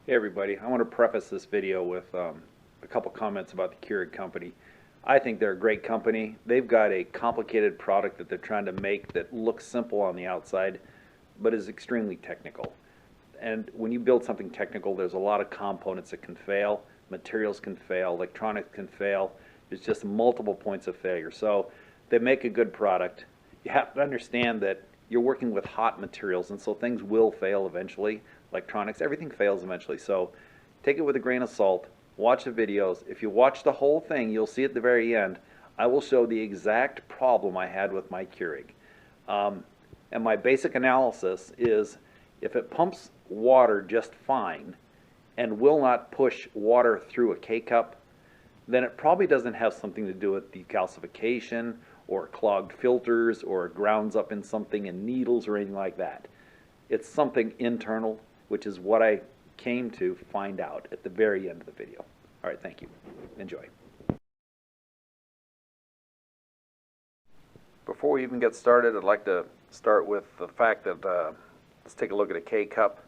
Hey everybody, I want to preface this video with a couple comments about the Keurig company. I think they're a great company. They've got a complicated product that they're trying to make that looks simple on the outside, but is extremely technical. And when you build something technical, there's a lot of components that can fail, materials can fail, electronics can fail. There's just multiple points of failure. So they make a good product. You have to understand that you're working with hot materials, and so things will fail eventually. Electronics, everything fails eventually. So take it with a grain of salt. Watch the videos. If you watch the whole thing, you'll see at the very end, I will show the exact problem I had with my Keurig. And my basic analysis is if it pumps water just fine and will not push water through a K-cup, then it probably doesn't have something to do with decalcification or clogged filters or grounds up in something in needles or anything like that. It's something internal, which is what I came to find out at the very end of the video. All right, thank you. Enjoy. Before we even get started, I'd like to start with the fact that let's take a look at a K-cup.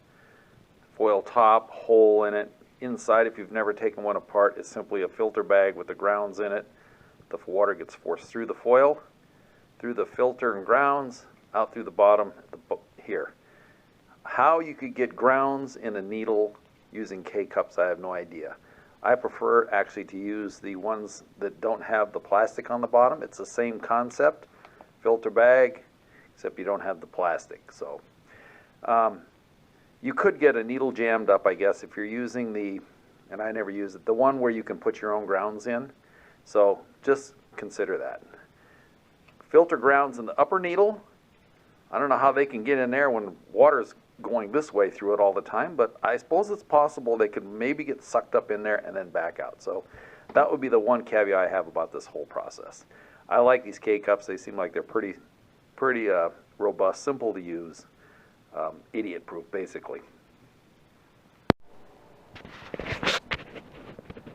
Foil top, hole in it. Inside, if you've never taken one apart, is simply a filter bag with the grounds in it. The water gets forced through the foil, through the filter and grounds, out through the bottom here. How you could get grounds in a needle using K-cups, I have no idea. I prefer actually to use the ones that don't have the plastic on the bottom. It's the same concept, filter bag, except you don't have the plastic. So you could get a needle jammed up, I guess, if you're using the, and I never use it, the one where you can put your own grounds in. So just consider that. Filter grounds in the upper needle. I don't know how they can get in there when water's going this way through it all the time, but I suppose it's possible they could maybe get sucked up in there and then back out. So that would be the one caveat I have about this whole process. I like these K-cups. They seem like they're pretty robust, simple to use, idiot-proof, basically.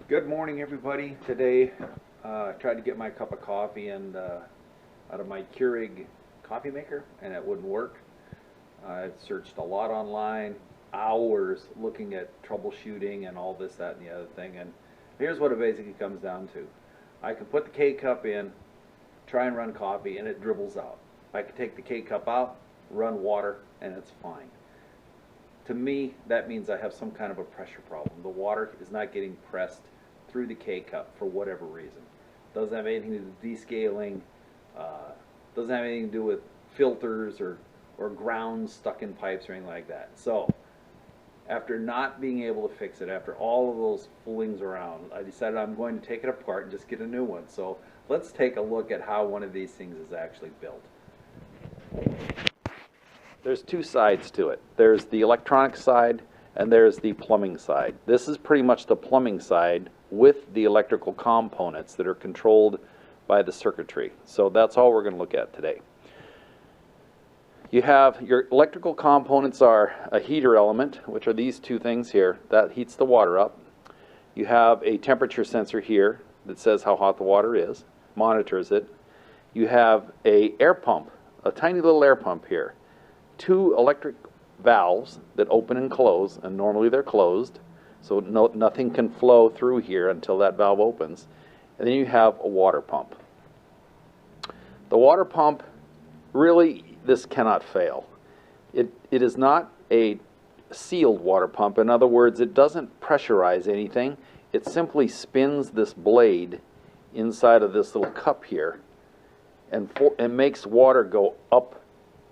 Good morning, everybody. Today I tried to get my cup of coffee and out of my Keurig coffee maker, and it wouldn't work. I searched a lot online, hours looking at troubleshooting and all this, that, and the other thing, and here's what it basically comes down to. I can put the K-cup in, try and run coffee, and it dribbles out. I can take the K-cup out, run water, and it's fine. To me, that means I have some kind of a pressure problem. The water is not getting pressed through the K-cup for whatever reason. Doesn't have anything to do with descaling, doesn't have anything to do with filters or grounds stuck in pipes or anything like that. So after not being able to fix it, after all of those foolings around, I decided I'm going to take it apart and just get a new one. So let's take a look at how one of these things is actually built. There's two sides to it. There's the electronic side and there's the plumbing side. This is pretty much the plumbing side with the electrical components that are controlled by the circuitry. So that's all we're going to look at today. You have your electrical components are a heater element, which are these two things here. That heats the water up. You have a temperature sensor here that says how hot the water is, monitors it. You have a air pump, a tiny little air pump here. Two electric valves that open and close, and normally they're closed, so nothing can flow through here until that valve opens. And then you have a water pump. The water pump, really, this cannot fail. It is not a sealed water pump. In other words, it doesn't pressurize anything. It simply spins this blade inside of this little cup here and makes water go up.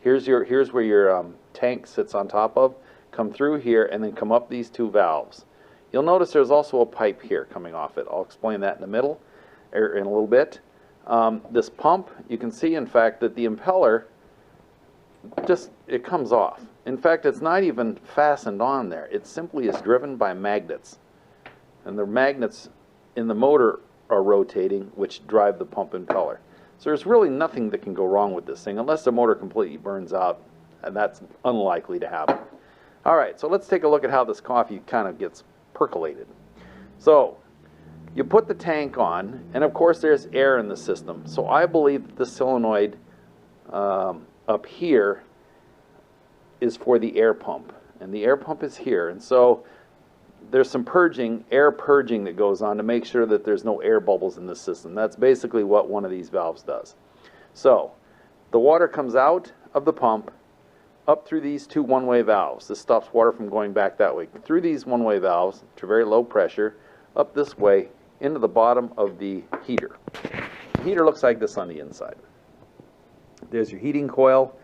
Here's where your tank sits on top of. Come through here and then come up these two valves. You'll notice there's also a pipe here coming off it. I'll explain that in the middle, or in a little bit. This pump, you can see in fact that the impeller it comes off. In fact, it's not even fastened on there. It simply is driven by magnets. And the magnets in the motor are rotating, which drive the pump impeller. So there's really nothing that can go wrong with this thing, unless the motor completely burns out, and that's unlikely to happen. All right, so let's take a look at how this coffee kind of gets percolated. So you put the tank on, and of course there's air in the system. So I believe that the solenoid up here is for the air pump, and the air pump is here. And so there's some purging, air purging that goes on to make sure that there's no air bubbles in the system. That's basically what one of these valves does. So the water comes out of the pump up through these two one-way valves. This stops water from going back that way. Through these one-way valves, to very low pressure, up this way, into the bottom of the heater. The heater looks like this on the inside. There's your heating coil.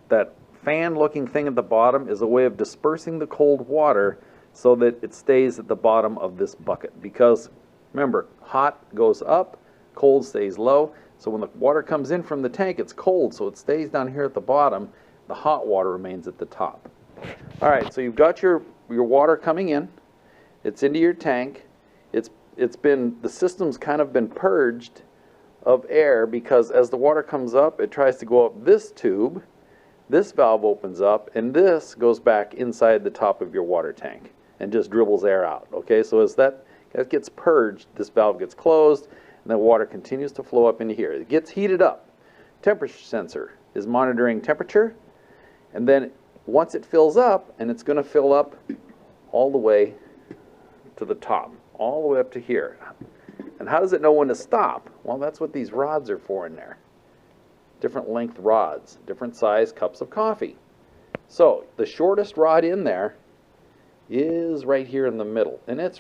That fan-looking thing at the bottom is a way of dispersing the cold water so that it stays at the bottom of this bucket. Because, remember, hot goes up, cold stays low. So when the water comes in from the tank, it's cold, so it stays down here at the bottom. The hot water remains at the top. All right, so you've got your water coming in. It's into your tank. The system's kind of been purged of air because as the water comes up, it tries to go up this tube. This valve opens up, and this goes back inside the top of your water tank and just dribbles air out. Okay, so as that gets purged, this valve gets closed, and the water continues to flow up into here. It gets heated up. Temperature sensor is monitoring temperature. And then once it fills up, and it's going to fill up all the way to the top, all the way up to here. And how does it know when to stop? Well, that's what these rods are for in there. Different length rods, different size cups of coffee. So the shortest rod in there is right here in the middle. And it's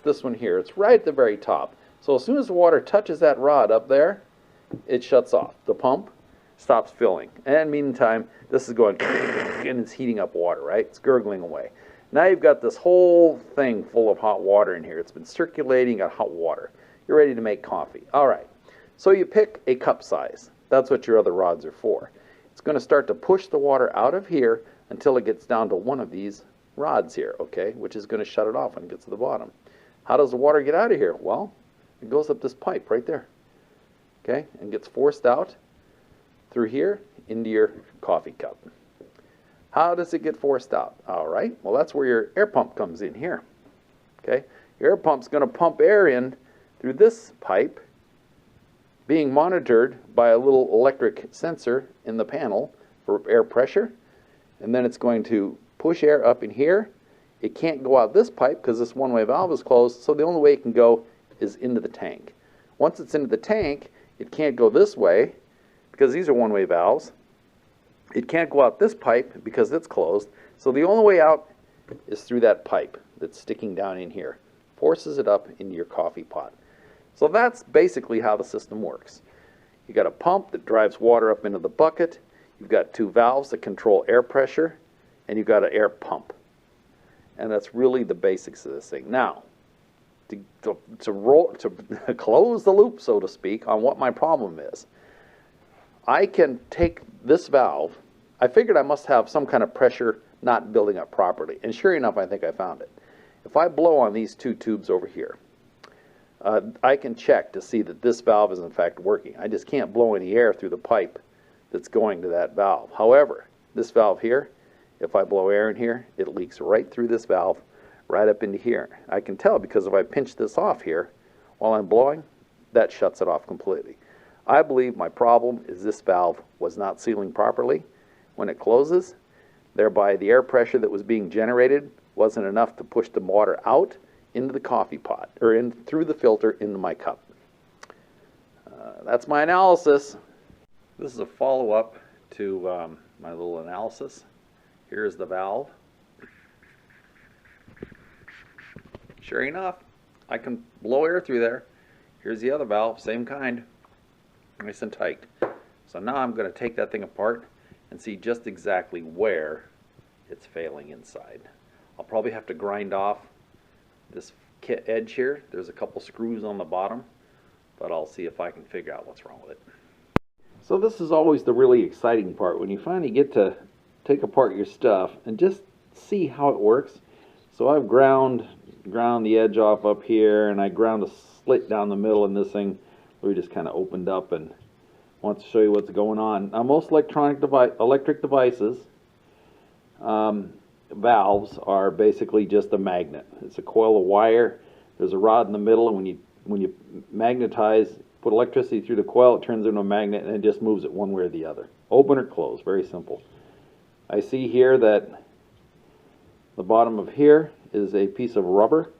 this one here. It's right at the very top. So as soon as the water touches that rod up there, it shuts off. The pump stops filling. And meantime, this is going and it's heating up water, right? It's gurgling away. Now you've got this whole thing full of hot water in here. It's been circulating, got hot water. You're ready to make coffee. All right. So you pick a cup size. That's what your other rods are for. It's going to start to push the water out of here until it gets down to one of these rods here, okay, which is going to shut it off when it gets to the bottom. How does the water get out of here? Well, it goes up this pipe right there, okay, and gets forced out through here into your coffee cup. How does it get forced out? All right, well, that's where your air pump comes in here, okay. Your air pump's going to pump air in through this pipe, being monitored by a little electric sensor in the panel for air pressure, and then it's going to push air up in here. It can't go out this pipe because this one-way valve is closed, so the only way it can go is into the tank. Once it's into the tank, it can't go this way because these are one-way valves. It can't go out this pipe because it's closed, so the only way out is through that pipe that's sticking down in here. Forces it up into your coffee pot. So that's basically how the system works. You've got a pump that drives water up into the bucket. You've got two valves that control air pressure, and you've got an air pump. And that's really the basics of this thing. Now, to close the loop, so to speak, on what my problem is, I can take this valve. I figured I must have some kind of pressure not building up properly. And sure enough, I think I found it. If I blow on these two tubes over here, I can check to see that this valve is in fact working. I just can't blow any air through the pipe that's going to that valve. However, this valve here, if I blow air in here, it leaks right through this valve, right up into here. I can tell because if I pinch this off here while I'm blowing, that shuts it off completely. I believe my problem is this valve was not sealing properly when it closes. Thereby, the air pressure that was being generated wasn't enough to push the water out into the coffee pot, or in through the filter into my cup. That's my analysis. This is a follow-up to my little analysis. Here's the valve. Sure enough, I can blow air through there. Here's the other valve, same kind, nice and tight. So now I'm going to take that thing apart and see just exactly where it's failing inside. I'll probably have to grind off this edge here. There's a couple screws on the bottom, but I'll see if I can figure out what's wrong with it. So this is always the really exciting part, when you finally get to take apart your stuff and just see how it works. So I've ground the edge off up here, and I ground a slit down the middle, and this thing we just kind of opened up and wants to show you what's going on. Now, most electric devices, valves are basically just a magnet. It's a coil of wire. There's a rod in the middle, and when you magnetize, put electricity through the coil, it turns into a magnet, and it just moves it one way or the other. Open or close, very simple. I see here that the bottom of here is a piece of rubber.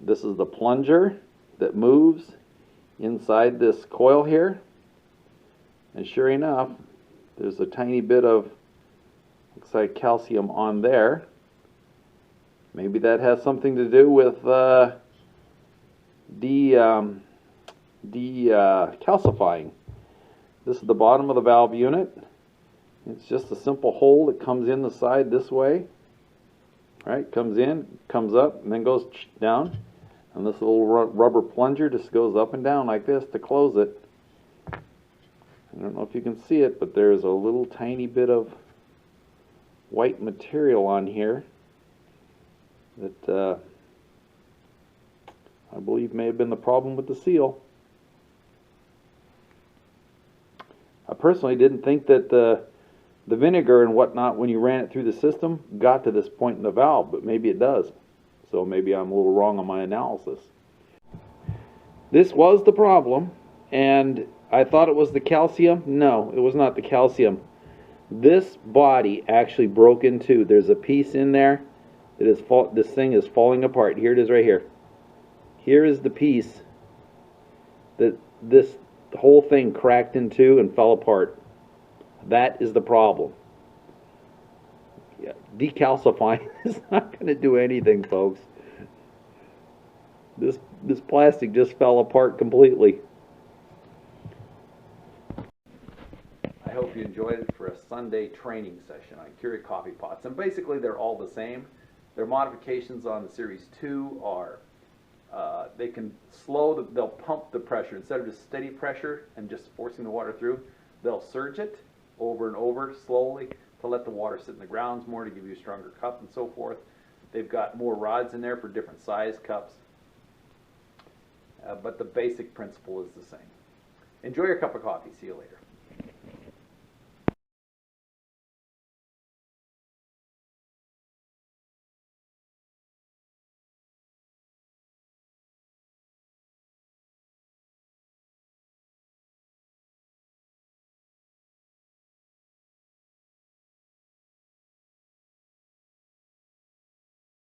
This is the plunger that moves inside this coil here. And sure enough, there's a tiny bit of, looks like calcium on there. Maybe that has something to do with decalcifying. This is the bottom of the valve unit. It's just a simple hole that comes in the side this way. Right, comes in, comes up, and then goes down. And this little rubber plunger just goes up and down like this to close it. I don't know if you can see it, but there's a little tiny bit of white material on here that I believe may have been the problem with the seal. I personally didn't think that the vinegar and whatnot, when you ran it through the system, got to this point in the valve, but maybe it does. So maybe I'm a little wrong on my analysis. This was the problem, and I thought it was the calcium. No, it was not the calcium. This body actually broke in two. There's a piece in there that is this thing is falling apart. Here it is right here. Here is the piece that this whole thing cracked in two and fell apart. That is the problem. Yeah, decalcifying is not going to do anything, folks. This plastic just fell apart completely. I hope you enjoyed it for a Sunday training session on Keurig coffee pots. And basically they're all the same. Their modifications on the Series 2 are they can they'll pump the pressure. Instead of just steady pressure and just forcing the water through, they'll surge it over and over slowly to let the water sit in the grounds more, to give you a stronger cup and so forth. They've got more rods in there for different size cups. But the basic principle is the same. Enjoy your cup of coffee. See you later.